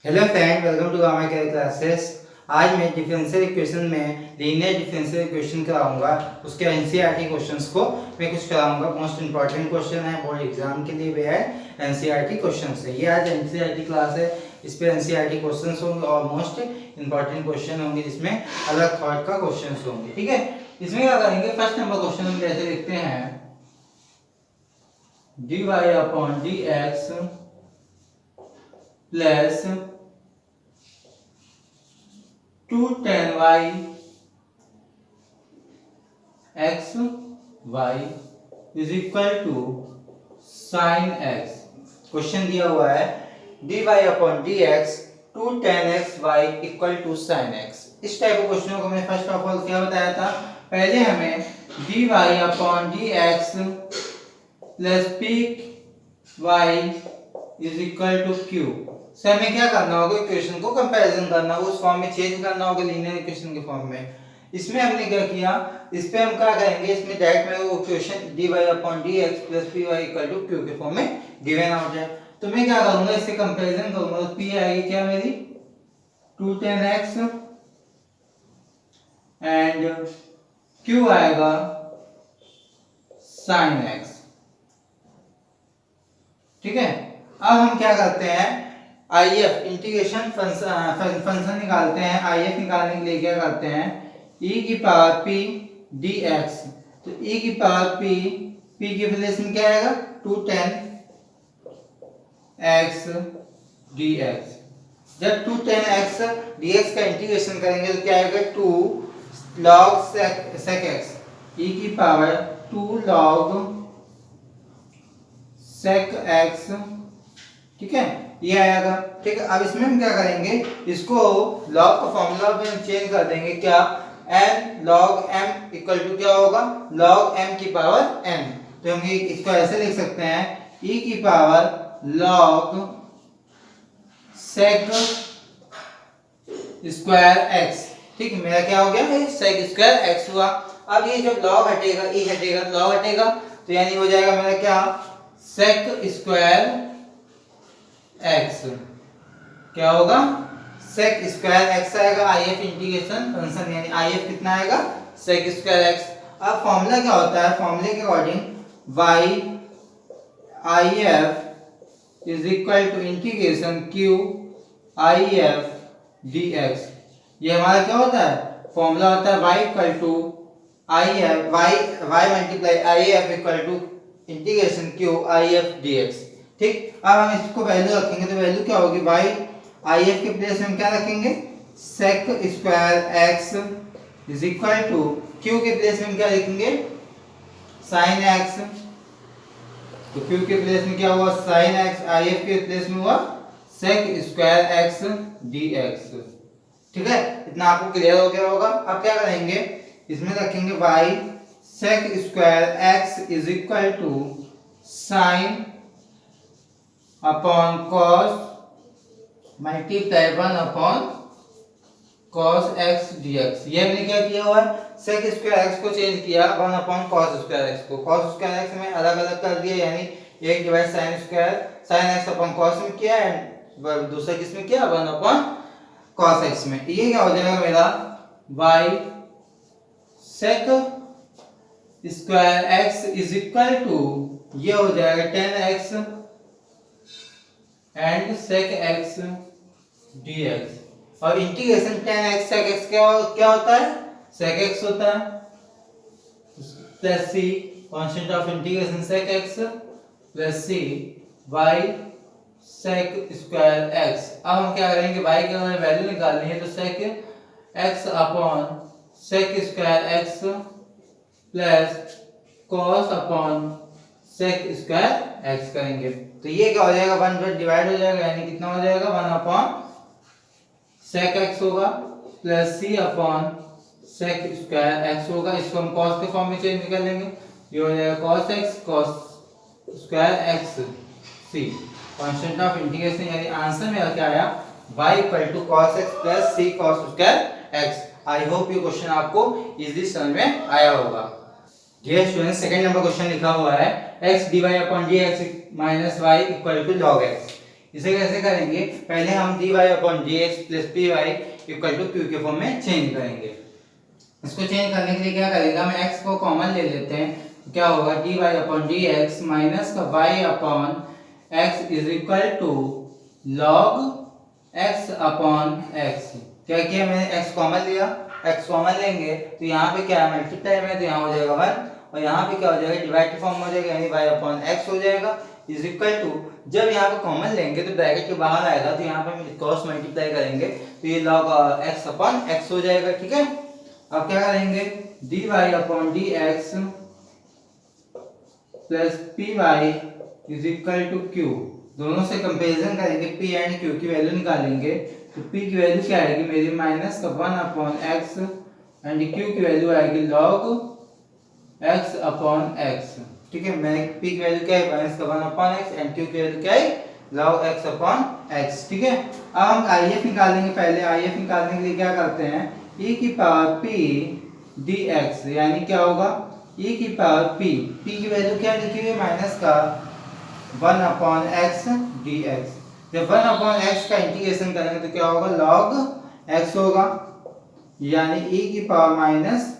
Hello friend, welcome to Gamma Care Classes. आज मैं differential equation में लीनियर डिफरेंशियल इक्वेशन कराऊंगा। उसके एनसीईआरटी क्वेश्चंस को मैं कुछ कराऊंगा। मोस्ट इंपॉर्टेंट क्वेश्चन है, बोर्ड एग्जाम के लिए भी है। एनसीईआरटी क्वेश्चंस है, ये आज एनसीईआरटी क्लास है। इस पे एनसीईआरटी क्वेश्चंस होंगे और मोस्ट इंपॉर्टेंट क्वेश्चन होंगे, जिसमें अलग थॉट का क्वेश्चंस होंगे। ठीक है, इसमें क्या करेंगे, फर्स्ट नंबर क्वेश्चन हम कैसे लिखते हैं, dy upon dx plus 2 tan y x y is equal to sine x। Question दिया हुआ है dy upon dx 2 tan x y equal to sine x। इस टाइप के क्वेश्चनों को मैंने फर्स्ट ऑफ ऑल क्या बताया था, पहले हमें dy upon dx plus p y is equal to q से हमें क्या करना होगा, इक्वेशन को कंपैरिजन करना होगा, उस फॉर्म में चेंज करना होगा लीनियर इक्वेशन के फॉर्म में। इसमें हमने क्या किया, इस पे हम क्या करेंगे, इसमें डायरेक्ट में वो equation dy upon dx plus py equal to q के फॉर्म में गिवन आउट है। तो मैं क्या करूंगा, इससे कंपैरिजन करूंगा। तो p आएगी क्या मेरी 2 tan x एंड q आएगा sin x। ठीक है, अब हम क्या करते हैं, IF इंटीग्रेशन फंक्शन निकालते हैं। IF निकालने के लिए क्या करते हैं, e की पावर p dx। तो e की पावर p की प्लेस में क्या आएगा 2 tan x dx। जब 2 tan x dx का इंटीग्रेशन करेंगे तो क्या आएगा 2 log sec x, e की पावर 2 log sec x। ठीक है, ये आएगा। ठीक है, अब इसमें हम क्या करेंगे, इसको लॉग का फॉर्मूला में चेंज कर देंगे। क्या n log m equal to क्या होगा, log m की पावर n। तो हम इसको ऐसे लिख सकते हैं, e की power log sec square x। ठीक है, मेरा क्या हो गया, sec स्क्वायर x हुआ। अब ये जब log हटेगा, e हटेगा, log हटेगा, तो यानी हो जाएगा मेरा क्या, sec स्क्वायर x। क्या होगा, sec स्क्वायर x आएगा। IF इंटीग्रेशन फंक्शन यानी IF कितना आएगा, sec स्क्वायर x। अब फॉर्मूला क्या होता है, फॉर्मूले के according y IF is equal to integration q IF dx। ये हमारा क्या होता है, फॉर्मूला होता है y equal to IF y multiply IF equal to integration q IF dx। ठीक, अब हम इसको वैल्यू रखेंगे, तो वैल्यू क्या होगी, y IF के प्लेस में हम क्या रखेंगे, sec square x is equal to q के प्लेस में हम क्या लिखेंगे, sin x। तो q के प्लेस में क्या हुआ, sin x, IF के प्लेस में हुआ sec स्क्वायर x dx। ठीक है, इतना आपको क्लियर हो गया होगा। अब क्या करेंगे, इसमें रखेंगे y sec square x is equal to sin upon cos multiply 1 upon cos x dx। ये हमने क्या किया हुआ है, sec स्क्वायर x को चेंज किया 1 अपॉन cos स्क्वायर x को। cos स्क्वायर x में अलग अलग कर दिया, यानी एक divide sin square sin x upon cos में किया है, दूसरा किसमें किया 1 अपॉन cos x में। ये क्या हो जाएगा मेरा, y sec square x is equal to, ये हो जाएगा 10x and sec x dx। और इंटीग्रेशन 10x sec x क्या होता है, sec x होता है, plus c constant of integration sec x plus c y sec square x। अब हम क्या करेंगे, y की हमें वैल्यू निकालनी है, तो sec x upon sec square x plus cos upon sec square x करेंगे। तो ये क्या हो जाएगा, 1 डिवाइड हो जाएगा, यानी कितना हो जाएगा 1 अपॉन sec x होगा plus c upon sec square x होगा। इसको हम cos के फॉर्म में चेंज कर लेंगे, ये हो जाएगा cos x cos square x c constant of integration. यानी आंसर मेरा क्या आया, y equal to cos x plus c cos square x। I hope ये क्वेश्चन आपको इजीली समझ में आया होगा। Dear students, second number question लिखा हुआ है x dy upon dx minus y equal to log x। इसे कैसे करेंगे, पहले हम dy upon dx plus p y equal to q के फॉर्म में चेंज करेंगे। इसको चेंज करने के लिए क्या करेगा, हम x को कॉमन ले लेते हैं, तो क्या होगा dy अपॉन dx माइनस का y upon x is equal to log x upon x। क्या किया मैंने, x कॉमन लिया, x कॉमन लेंगे तो यहाँ पे क्या है मल्टीप्लाई में, तो यहाँ हो जाएगा 1 और यहाँ पे क्या हो जाएगा डिवाइड फॉर्म हो जाएगा, यानी y अपॉन x हो जाएगा इज इक्वल टू, जब यहाँ पे कॉमन लेंगे तो ब्रैकेट के बाहर आएगा, तो यहाँ पे हम क्रॉस मल्टीप्लाई करेंगे तो ये log x अपॉन x हो जाएगा। ठीक है, अब क्या करेंगे dy upon dx plus p y is equal to q, दोनों से कंपैरिजन करेंगे, p एंड q की वैल्यू निकालेंगे, तो p की वैल्यू क्या आएगी मेरी माइनस का 1 अपॉन x एंड q की वैल्यू आएगी log x अपॉन x। ठीक है, मैंने p की वैल्यू क्या है माइनस का 1 अपॉन x एंड q की वैल्यू क्या है log x अपॉन x। ठीक है, अब हम IF निकालेंगे, पहले IF निकालने के लिए क्या करते हैं e की पावर p dx, यानी क्या होगा e की पावर p की वैल्यू क्या लिखी हुई है माइनस का 1 अपॉन x dx। जब 1 अपॉन x का इंटीग्रेशन करेंगे तो क्या होगा log x होगा, यानी e की पावर माइनस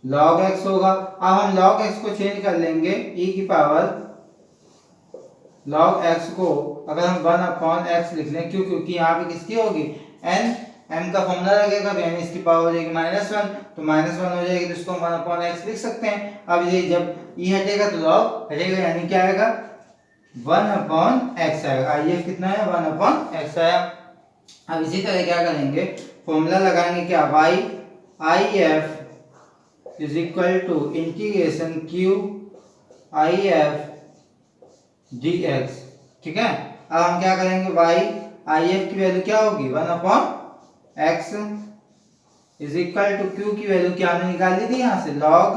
log x होगा। अब हम log x को चेंज कर लेंगे e की पावर log x को, अगर हम 1 अपॉन x लिख लें, क्यों, क्योंकि यहाँ पे किसकी होगी n, m का फॉर्मूला लगेगा तो यानी इसकी पावर हो जाएगी -1, तो -1 हो जाएगी, तो इसको हम 1 अपॉन x लिख सकते हैं। अब ये जब e हटेगा तो log हटेगा, यानी क्या आएगा 1 अपॉन x आएगा। IF कितना है 1 अपॉन x आया। अब इसी तरह क्या करेंगे, फॉर्मूला लगाएंगे क्या y IF is equal to integration q IF dx। ठीक है, अब हम क्या करेंगे y IF की वैल्यू क्या होगी 1 upon x is equal to q की वैल्यू क्या हमने निकाली थी यहाँ से log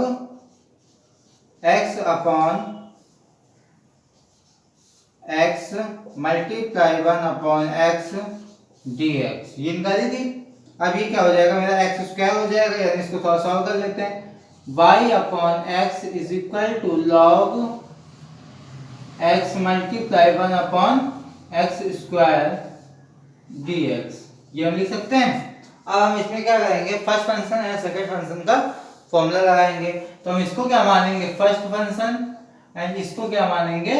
x upon x multiply 1 upon x dx, ये निकाली थी। अब ये क्या हो जाएगा मेरा x स्क्वायर हो जाएगा, यानी इसको थोड़ा सॉल्व कर लेते हैं। y upon x is equal to log x multiply 1 upon x square dx, ये हम लिख सकते हैं। अब हम इसमें क्या करेंगे, फर्स्ट फंक्शन है सेकंड फंक्शन का फॉर्मूला लगाएंगे, तो हम इसको क्या मानेंगे फर्स्ट फंक्शन एंड इसको क्या मानेंगे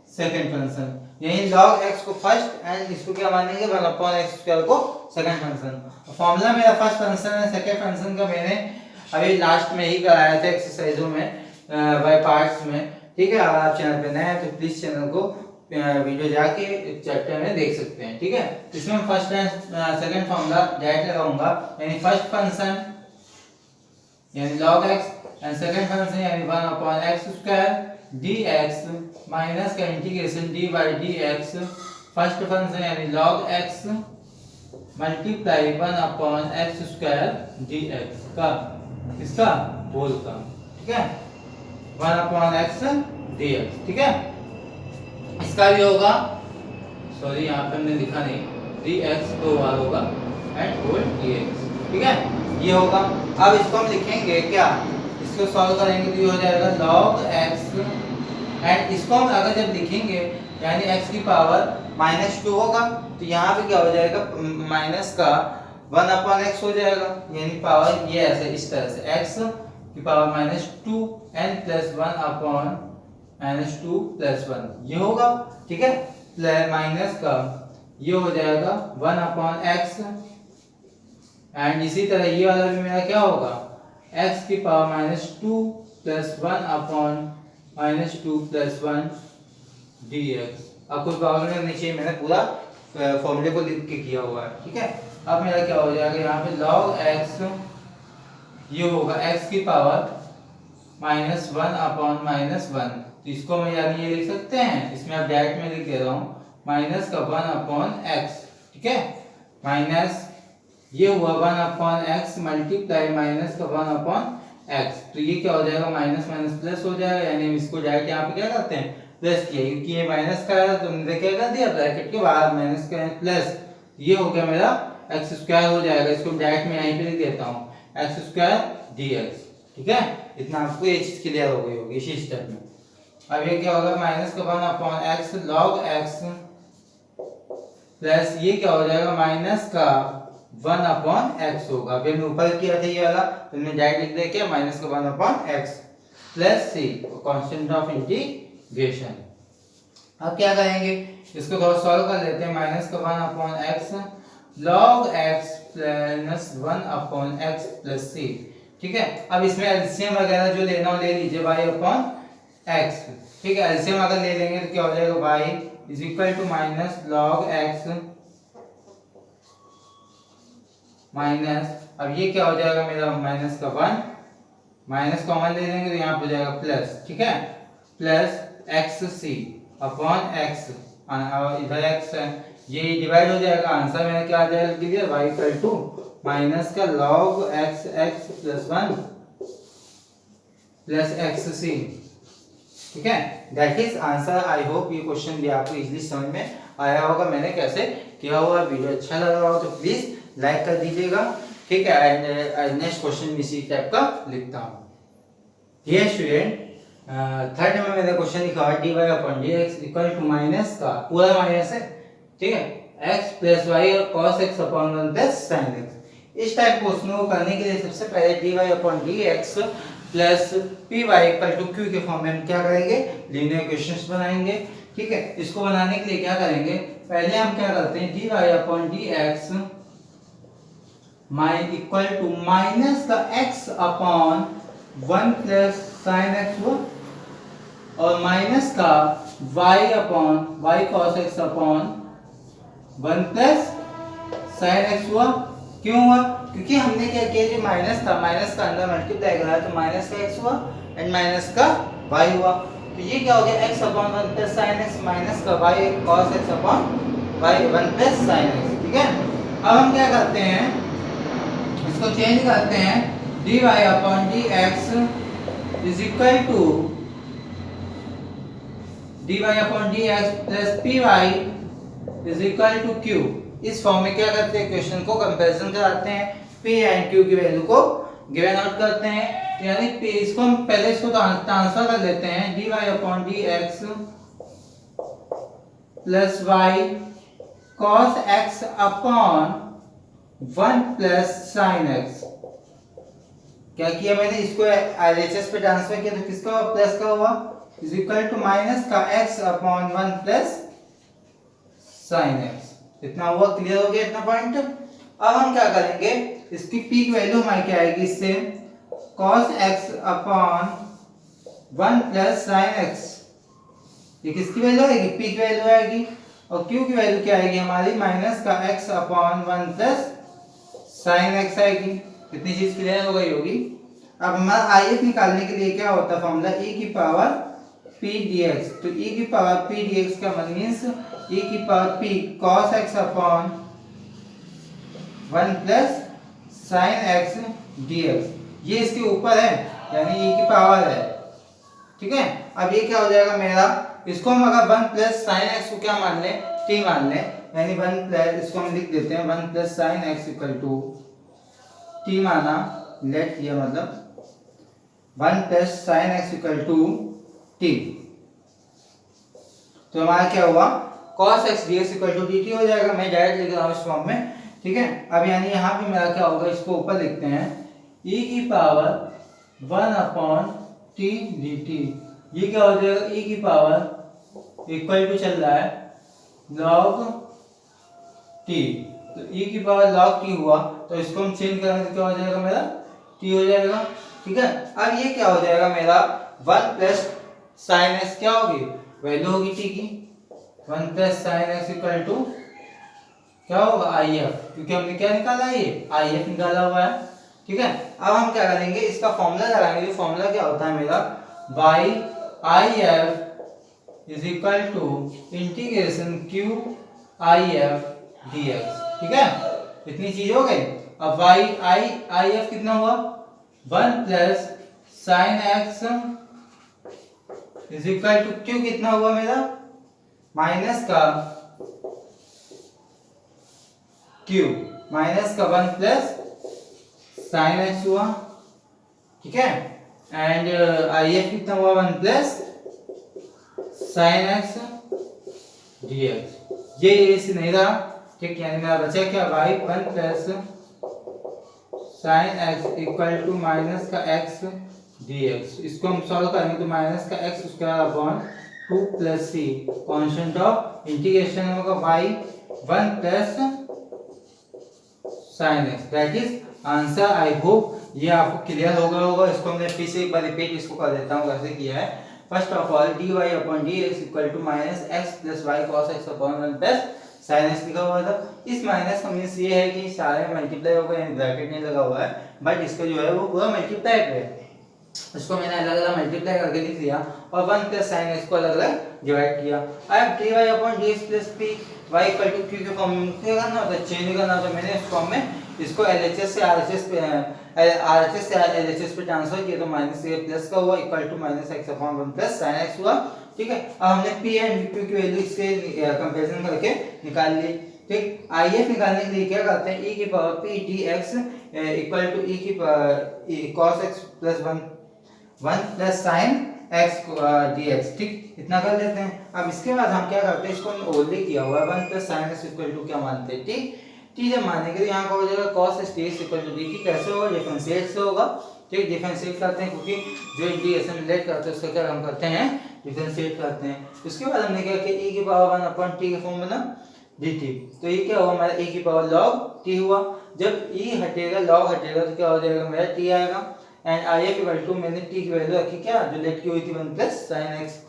सेकंड फंक्शन, यही log x को फर्स्ट एंड इसको क्या मानेंगे 1 अपॉन x स्क्वायर को सेकंड फंक्शन। फॉर्मूला मेरा फर्स्ट फंक्शन है, सेकंड फंक्शन का मैंने अभी लास्ट में ही कराया था एक्सरसाइजों में बाय पार्ट्स में। ठीक है, अगर आप चैनल पे नए हैं तो प्लीज चैनल को वीडियो जाके चैप्टर में देख सकते हैं। ठीक है, इसमें first and second formula direct लगाऊंगा, यानी फर्स्ट फंक्शन यानी log x and second function यानी 1 upon x square dx minus का integration dy dx, first function यानी log x multiply 1 upon x square dx का, इसका होल का। ठीक है, 1 अपॉन x dx। ठीक है, इसका भी होगा, सॉरी यहाँ पे हमने लिखा नहीं, dx दो बार होगा एंड होल dx। ठीक है, ये होगा। अब इसको हम लिखेंगे क्या, इसको सॉल्व करेंगे तो ये हो जाएगा log x एंड इसको हम अगर जब लिखेंगे यानी x की पावर -2 होगा, तो यहाँ पे क्या हो जाएगा माइनस का 1 अपॉन x हो जाएगा, यानी पावर ये ऐसे इस तरह से x की power -2 n plus 1 upon -2 plus 1 ये होगा। ठीक है, प्लस माइनस का ये हो जाएगा 1 अपॉन x एंड इसी तरह ये वाला भी मेरा क्या होगा x की power -2 plus 1 upon -2 plus 1 dx। अब कोई प्रॉब्लम नहीं चाहिए, मैंने पूरा फॉर्मूले को लिख के किया हुआ है। ठीक है, अब मेरा क्या हो जाएगा यहाँ पे log x ये होगा x की पावर -1 अपॉन -1, तो इसको मैं यानी ये लिख सकते हैं, इसमें आप डायरेक्ट में लिख दे रहा हूँ माइनस का 1 अपॉन x। ठीक है, माइनस ये हुआ 1 अपॉन x मल्टीप्लाई माइनस का 1 अपॉन x, तो ये क्या हो जाएगा माइनस माइनस प्लस हो जाएगा, यानी हम इसको डायरेक्ट यहाँ पे क्या करते हैं प्लस किया, क्योंकि ये माइनस का है तो हमने क्या कर दिया ब्रैकेट के बाहर माइनस का प्लस, ये हो गया मेरा x स्क्वायर हो जाएगा, इसको डायरेक्ट मैं यहीं पे लिख देता हूँ x स्क्वायर dx। ठीक है, इतना आपको ये चीज क्लियर हो गई होगी इसी स्टेप में। अब ये क्या होगा माइनस का 1 upon x log x plus ये क्या हो जाएगा माइनस का 1/x होगा। अभी हमने ऊपर किया था ये वाला, तो हमने डायरेक्ट लिख दिया क्या माइनस का 1/x plus c constant of integration. अब क्या करेंगे, इसको थोड़ा सॉल्व कर लेते हैं। माइनस का 1/x log x plus 1/x plus c। ठीक है, अब इसमें एलसीएम वगैरह जो लेना हो ले लीजिए y/x। ठीक है, एलसीएम अगर ले लेंगे तो क्या हो जाएगा y is equal to minus log x minus, अब ये क्या हो जाएगा मेरा माइनस का 1, माइनस कॉमन ले लेंगे तो यहाँ पे हो जाएगा प्लस। ठीक है, प्लस xc अपॉन x, इधर x है ये डिवाइड हो जाएगा। आंसर मैंने क्या आ जाएगा लिख दिया y इक्वल टू माइनस का log x plus 1 plus xc। ठीक है, that is answer. I hope ये क्वेश्चन भी आपको इजीली समझ में आया होगा मैंने कैसे किया हुआ। वीडियो अच्छा लगा हो तो प्लीज लाइक कर दीजिएगा। ठीक है, एंड नेक्स्ट क्वेश्चन इसी टाइप का लिखता हूँ। डियर स्टूडेंट, थर्ड में मैंने क्वेश्चन लिखा dy upon dx equal to minus का पूरा माइनस है। ठीक है, x प्लस वाई और cos x upon 1 plus sin x। इस टाइप क्वेश्चन को करने के लिए सबसे पहले dy upon dx plus py equal to q के फॉर्म में हम क्या करेंगे, लीनियर इक्वेशंस बनाएंगे। ठीक है, इसको बनाने के लिए क्या करेंगे, पहले हम क्या करते हैं dy upon dx equal to minus का x upon 1 plus sin x हुआ और माइनस का y upon y cos x upon 1 plus sin x हुआ। क्यों हुआ, क्योंकि हमने क्या किया जो माइनस था माइनस का अंदर मल्टीप्लाई करा तो माइनस का x हुआ एंड माइनस का y हुआ। तो ये क्या हो गया x upon 1 plus sin x minus का y cos x upon y 1 plus sin x। ठीक है, अब हम क्या करते हैं इसको चेंज करते हैं dy upon dx is equal to dy upon dx plus py is equal to q। इस फॉर्म में क्या करते हैं क्वेश्चन को कंपैरिजन कराते हैं, p एंड q की वैल्यू को गिवन आउट करते हैं। यानी p इसको हम पहले इसको ट्रांसफर कर लेते हैं dy upon dx plus y cos x upon 1 plus sin x। क्या किया मैंने, इसको RHS पे ट्रांसफर किया तो किसका हुआ, प्लस का हुआ इज इक्वल टू माइनस का x upon 1 plus sin x। इतना हुआ, क्लियर हो गया इतना पॉइंट। अब हम क्या करेंगे, इसकी p की वैल्यू हमारी क्या आएगी, इससे cos x upon 1 plus sin x। ये किसकी वैल्यू आएगी, p की वैल्यू आएगी। और q की वैल्यू क्या आएगी हमारी माइनस का x upon 1 plus sin x आएगी। इतनी चीज क्लियर हो गई होगी। अब हमारा IF निकालने के लिए क्या होता है फॉर्मूला e की पावर p dx। तो e की पावर p dx का मींस e की power p cos x upon 1 plus sin x dx। ये इसके ऊपर है यानी e की पावर है। ठीक है, अब ये क्या हो जाएगा मेरा, इसको हम अगर 1 प्लस sin x को क्या मान लें, t मान लें, यानी 1 प्लस इसको हम लिख देते हैं 1 plus sin x equal to t माना, लेट किया मतलब 1 plus sin x equal to t। तो हमारा क्या हुआ cos x dx equal to dt हो जाएगा। मैं डायरेक्ट लिख रहा हूँ इस फॉर्म में। ठीक है, अब यानी यहाँ पे मेरा क्या होगा, इसको ऊपर लिखते हैं e की पावर 1 अपॉन t dt। ये क्या हो जाएगा, e की पावर इक्वल टू चल रहा है log t। तो e की पावर log t हुआ, तो इसको हम चेंज करेंगे तो क्या हो जाएगा मेरा t हो जाएगा। ठीक है, अब ये क्या हो जाएगा मेरा 1 प्लस sin x क्या होगी, वैल्यू होगी t की 1 plus sin x equal to क्या होगा IF, क्योंकि हमने क्या निकाला है ये IF निकाला हुआ है। ठीक है, अब हम क्या करेंगे इसका फॉर्मूला लगाएंगे। जो फॉर्मूला क्या होता है मेरा y IF is equal to integration q IF dx। ठीक है, इतनी चीज हो गई। अब y IF कितना हुआ 1 plus sin x is equal to q कितना हुआ मेरा माइनस का q माइनस का 1 प्लस sin x हुआ। ठीक है, एंड IF कितना हुआ 1 प्लस sin x dx ये से नहीं रहा, ठीक, यानी मेरा बचा क्या y 1 plus sine x equal to minus का x dx। इसको हम सॉल्व करेंगे तो माइनस का x square upon 2 plus c constant of integration होगा y 1 plus sine x, that is answer. I hope ये आपको क्लियर होगा। इसको हमने फिर से एक बार रिपीट इसको कर देता हूँ कैसे किया है। First of all dy upon dx equal to minus x plus y cos x upon 1 plus sin x लिखा हुआ था। इस माइनस का मीन्स ये है कि सारे मल्टीप्लाई होगा, यानी ब्रैकेट नहीं लगा हुआ है, बट इसका जो है वो पूरा मल्टीप्लाई पे है। इसको मैंने अलग अलग मल्टीप्लाई करके लिख दिया और 1 प्लस sin x को अलग अलग डिवाइड किया। अब dy upon dx plus p y equal to q के फॉर्म में करना होता है, चेंज करना होता है। मैंने इस फॉर्म में इसको LHS से RHS पे RHS से LHS पे ट्रांसफर किया तो माइनस a प्लस का हुआ equal to minus x upon 1 plus sin x हुआ, ठीक है। अब हमने p एंड q की वैल्यू इसके कंपैरिजन करके निकाल ली, ठीक। IF निकालने के लिए क्या करते हैं, e की power p dx equal to e की power cos x plus 1 plus sin x dx, ठीक, इतना कर लेते हैं। अब इसके बाद हम क्या करते हैं, इसको हमने ऑलरेडी किया हुआ है 1 plus sin x equal to क्या मानते हैं, ठीक। टी जब मानने के लिए यहाँ का हो जाएगा cos x dx equal to dt, कैसे होगा, डिफरेंशिएट से होगा, ठीक। डिफरेंशिएट करते हैं क्योंकि जो ds हम रिलेट करते हैं उसका क्या हम करते हैं, डिफरेंशिएट करते हैं। उसके बाद हमने क्या किया, e की पावर 1 अपॉन t के फॉर्म बना dt, तो ये क्या हुआ हमारा e की पावर log t हुआ। जब e हटेगा log हटेगा तो क्या हो जाएगा मेरा t आएगा। एंड if इक्वल टू मैंने t की वैल्यू रखी क्या, जो लेट की हुई थी 1 प्लस sin x,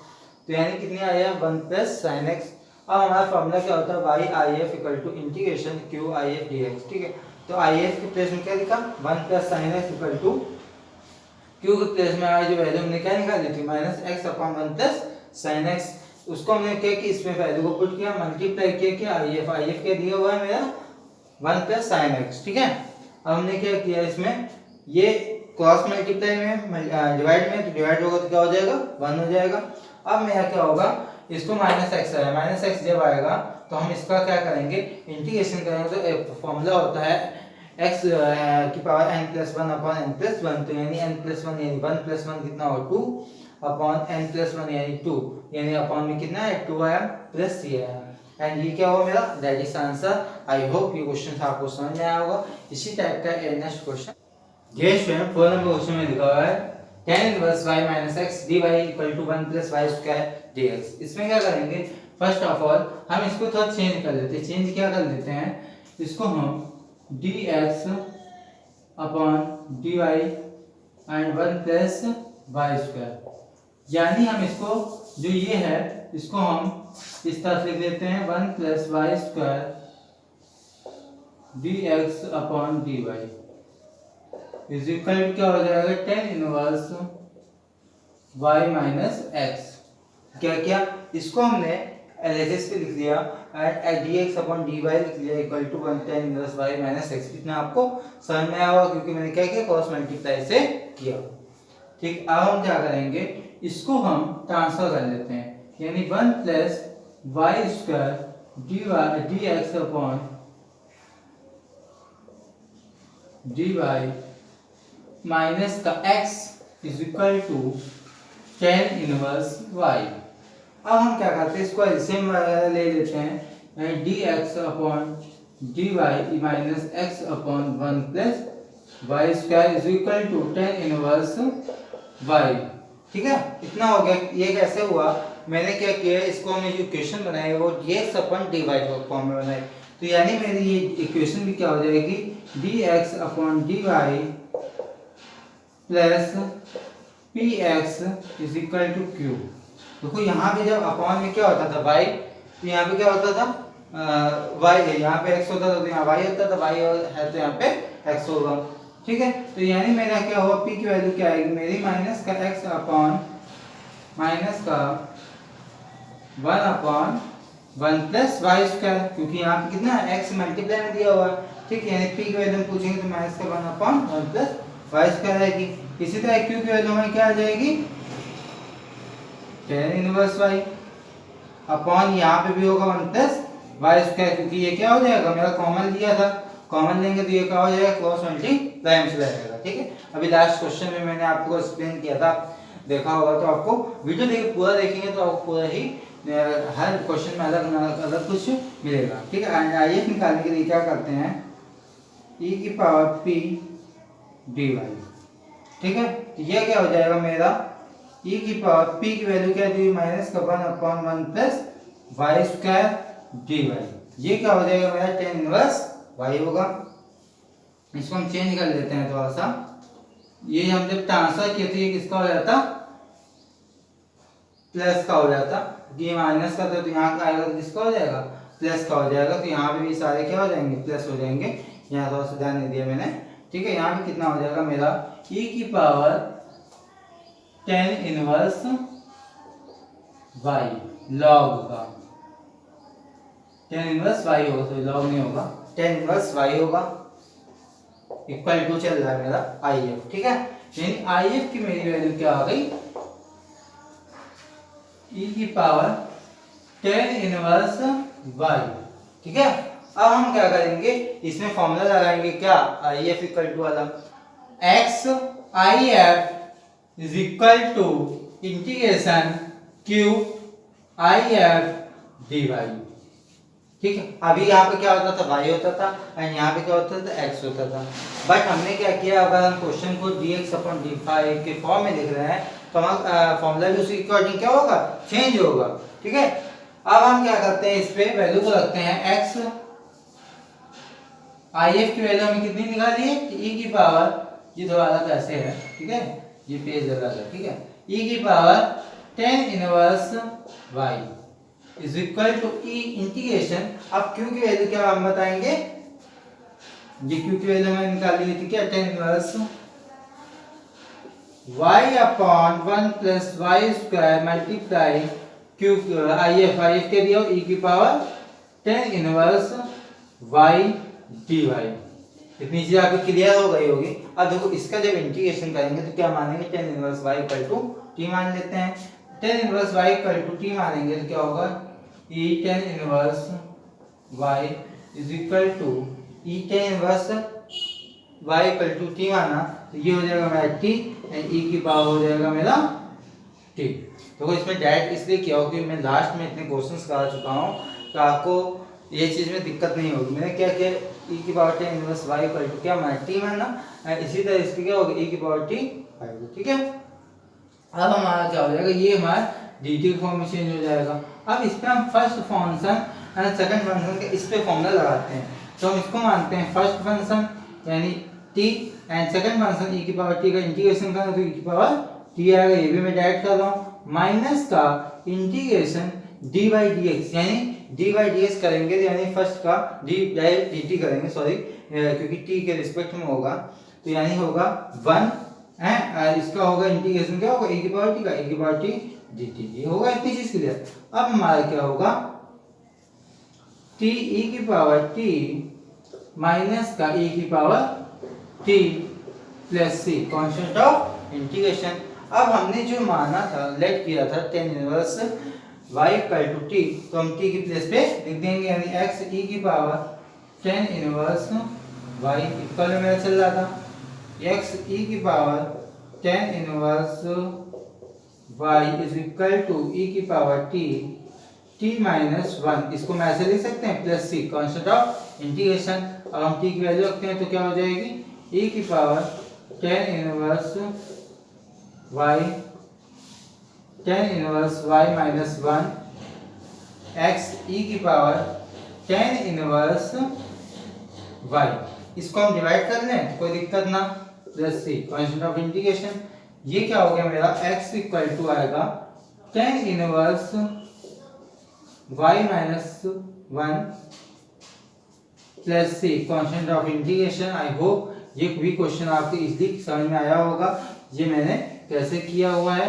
तो यानी कितनी आया 1 प्लस sin x। अब हमारा फॉर्मूला क्या होता है, y if equal to integration q if dx, ठीक है। तो if के प्लेस में क्या लिखा 1 plus sin x equal to q के प्लेस में आई जो वैल्यू हमने क्या निकाली थी minus x upon 1 plus sin x, उसको हमने क्या कि इसमें वैल्यू को पुट किया, मल्टीप्लाई किया क्या if क्या दिया हुआ है मेरा 1 प्लस sin x, ठीक है। अब हमने क्या किया, इसमें ये क्रॉस मल्टीप्लाई में डिवाइड में, तो डिवाइड होगा तो क्या हो जाएगा 1 हो जाएगा। अब मेरा क्या होगा, इसको माइनस एक्स है, माइनस एक्स जब आएगा तो हम इसका क्या करेंगे, इंटीग्रेशन करेंगे। तो फॉर्मूला होता है x की power n plus 1 upon n plus 1, तो यानी n प्लस 1 यानी 1 प्लस 1 कितना हो 2 अपॉन n प्लस 1 यानी 2, यानी अपॉन में कितना है 2 आया प्लस c आया। एंड ये क्या हुआ मेरा, that is answer. I hope ये क्वेश्चन आपको समझ में आया होगा। इसी टाइप का नेक्स्ट क्वेश्चन ये स्टूडेंट 4 नंबर क्वेश्चन में लिखा हुआ है tan inverse y minus x dy equal to 1 plus y square dx। इसमें क्या करेंगे, फर्स्ट ऑफ ऑल हम इसको थोड़ा चेंज कर लेते हैं। चेंज क्या कर लेते हैं, इसको हम dx upon dy and 1 plus y square, यानी हम इसको जो ये है इसको हम इस तरह लिख लेते हैं 1 plus y square dx upon dy is equal क्या हो जाएगा tan inverse y minus x। क्या क्या इसको हमने LHS पे लिख दिया एंड dx अपॉन dy लिख लिया equal to 1 tan inverse y minus x। इतना आपको समझ में आया होगा क्योंकि मैंने क्या किया, क्रॉस मल्टीप्लाई से किया, ठीक। अब हम क्या करेंगे, इसको हम ट्रांसफर कर लेते हैं, यानी 1 plus y square dx upon dy minus का x is equal to tan inverse y। अब हम क्या करते हैं, इसको एलसीएम ले लेते हैं, dx upon dy minus x upon 1 plus y square is equal to tan inverse y, ठीक है। इतना हो गया। ये कैसे हुआ, मैंने क्या किया, इसको हमने जो इक्वेशन बनाई वो dx अपॉन dy फॉर्म में बनाई, तो यानी मेरी ये इक्वेशन भी क्या हो जाएगी dx upon dy plus px is equal to q। देखो यहाँ पे जब अपॉन में क्या होता था y, तो यहाँ पे क्या होता था y, यहाँ पे x होता था तो यहाँ y होता था, y है तो यहाँ पे x होगा, ठीक है। तो यानी मेरा क्या हुआ, p की वैल्यू क्या आएगी मेरी माइनस का x अपॉन माइनस का 1 अपॉन 1 प्लस y स्क्वायर, क्योंकि यहाँ पे कितना x मल्टीप्लाई में दिया हुआ है, ठीक है। यानी p की वैल्यू पूछेंगे तो माइनस का 1 अपॉन 1 प्लस y स्क्वायर आएगी। इसी तरह q की वैल्यू हमें क्या आ जाएगी tan इनवर्स y अपॉन यहाँ पे भी होगा 1 प्लस y स्क्वायर, क्योंकि ये क्या हो जाएगा मेरा कॉमन लिया था, कॉमन लेंगे तो ये क्या हो जाएगा क्रॉस मल्टीप्लाई में चला जाएगा, ठीक है। अभी लास्ट क्वेश्चन में मैंने आपको एक्सप्लेन किया था, देखा होगा तो आपको वीडियो पूरा देखेंगे तो आपको पूरा ही हर क्वेश्चन में अलग अलग कुछ मिलेगा। ठीक है, IF निकालने के लिए क्या करते हैं, e की पावर p dy। ठीक है, तो ये क्या हो जाएगा मेरा, e की पावर p की वैल्यू क्या दी, -1/1 प्लस वाई स्क्वायर dy। ये क्या हो जाएगा मेरा, tan इनवर्स y होगा। इसको हम चेंज कर लेते हैं थोड़ा सा, ये हम जब ट्रांसफर किए थे ये किसका हो जाता, प्लस का हो जाता, ये माइनस का था तो यहाँ का आएगा किसका हो जाएगा, प्लस का हो जाएगा। तो यहाँ पे भी सारे क्या हो जाएंगे, प्लस हो जाएंगे। यहाँ थोड़ा सा ध्यान नहीं दिया मैंने। ठीक है, यहाँ पे कितना हो जाएगा मेरा, e की power tan inverse y log का, tan इनवर्स y होगा, तो लॉग नहीं होगा, tan इनवर्स y होगा, इक्वल टू चल रहा है मेरा IF। ठीक है, यानी IF की मेरी वैल्यू क्या आ गई, e की पावर tan इनवर्स y। ठीक है, अब हम क्या करेंगे, इसमें फॉर्मूला लगाएंगे क्या, IF इक्वल टू वाला x IF is equal to integration q IF dy। ठीक है, अभी यहाँ पे क्या होता था, y होता था, और यहाँ पे क्या होता था, x होता था। बट हमने क्या किया, अगर हम क्वेश्चन को dx/dy के फॉर्म में लिख रहे हैं तो हमारा फॉर्मूला भी उसी अकॉर्डिंग क्या होगा, चेंज होगा। ठीक है, अब हम क्या करते हैं, इस पे वैल्यू को रखते हैं x, IF की वैल्यू हमें कितनी निकाली है, e की पावर, ये दोबारा कैसे है, ठीक है, ये पेज अलग है। ठीक है, e की power tan inverse y is equal to e integration, अब q की वैल्यू क्या हम बताएंगे, ये q की वैल्यू मैंने निकाली थी क्या, tan inverse y/1 plus y square multiply q IF के दिया e की power tan inverse y dy। इतनी चीज आपको क्लियर हो गई होगी। अब देखो इसका जब इंटीग्रेशन करेंगे तो क्या मानेंगे, tan inverse y equal to t मान लेते हैं। tan inverse y equal to t मानेंगे तो क्या होगा, e tan inverse y is equal to e tan inverse y equal to t माना तो ये हो जाएगा मेरा t एंड e की पावर हो जाएगा मेरा t। देखो इसमें डायरेक्ट इसलिए किया हो क्योंकि मैं लास्ट में इतने क्वेश्चंस करा चुका हूँ तो आपको ये चीज में दिक्कत नहीं होगी। मैंने क्या किया, e की power tan inverse y equal to क्या माना, t माना, इसी तरह इसकी क्या होगा, e की पावर t आएगी। ठीक है, अब हमारा क्या हो जाएगा, ये हमारा dt फॉर्म में चेंज हो जाएगा। अब इस पे हम first function and second function के इस पे फॉर्मूला लगाते हैं, तो हम इसको मानते हैं फर्स्ट फंक्शन यानी t and second function e की पावर t का इंटीग्रेशन करें तो e की पावर t आएगा। ये भी मैं डायरेक्ट कर रहा हूँ, माइनस का इंटीग्रेशन dy dx, यानी dy dx करेंगे यानी फर्स्ट का d dt करेंगे, सॉरी क्योंकि t के रिस्पेक्ट में होगा तो यानी होगा 1 है, इसका होगा इंटीग्रेशन क्या होगा, e की पावर t का, e की पावर t dt, ये होगा इतनी चीज क्लियर। अब हमारा क्या होगा, t e की पावर t माइनस का e की power t plus c constant of integration. अब हमने जो माना था, लेट किया था tan inverse y equal to t, तो हम t की प्लेस पे लिख देंगे यानी x e की power tan inverse y equal में मेरा चल रहा था x e की power tan inverse y is equal to e की पावर t माइनस 1, इसको मैं ऐसे लिख सकते हैं plus c constant of integration. अब हम t की वैल्यू रखते हैं तो क्या हो जाएगी, e की power tan inverse y minus 1 x e की पावर tan इनवर्स y, इसको हम डिवाइड कर लें कोई दिक्कत ना, plus c constant of integration. ये क्या हो गया मेरा, x इक्वल टू आएगा tan inverse y minus 1 plus c constant of integration. I hope ये भी क्वेश्चन आपको इजीली समझ में आया होगा, ये मैंने कैसे किया हुआ है।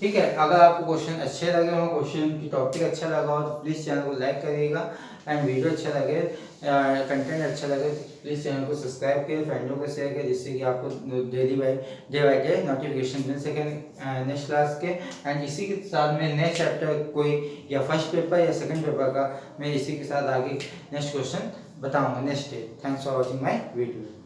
ठीक है, अगर आपको क्वेश्चन अच्छे लगे हो, क्वेश्चन की टॉपिक अच्छा लगा हो तो प्लीज़ चैनल को लाइक करिएगा, एंड वीडियो अच्छा लगे, कंटेंट अच्छा लगे तो प्लीज़ चैनल को सब्सक्राइब करिए, फ्रेंडों को शेयर करिए, जिससे कि आपको डे बाय डे नोटिफिकेशन मिल सके नेक्स्ट क्लास के। एंड इसी के साथ में नेक्स्ट चैप्टर कोई या फर्स्ट पेपर या सेकंड पेपर का मैं इसी के साथ आगे नेक्स्ट क्वेश्चन बताऊँगा next day. Thanks for watching my video.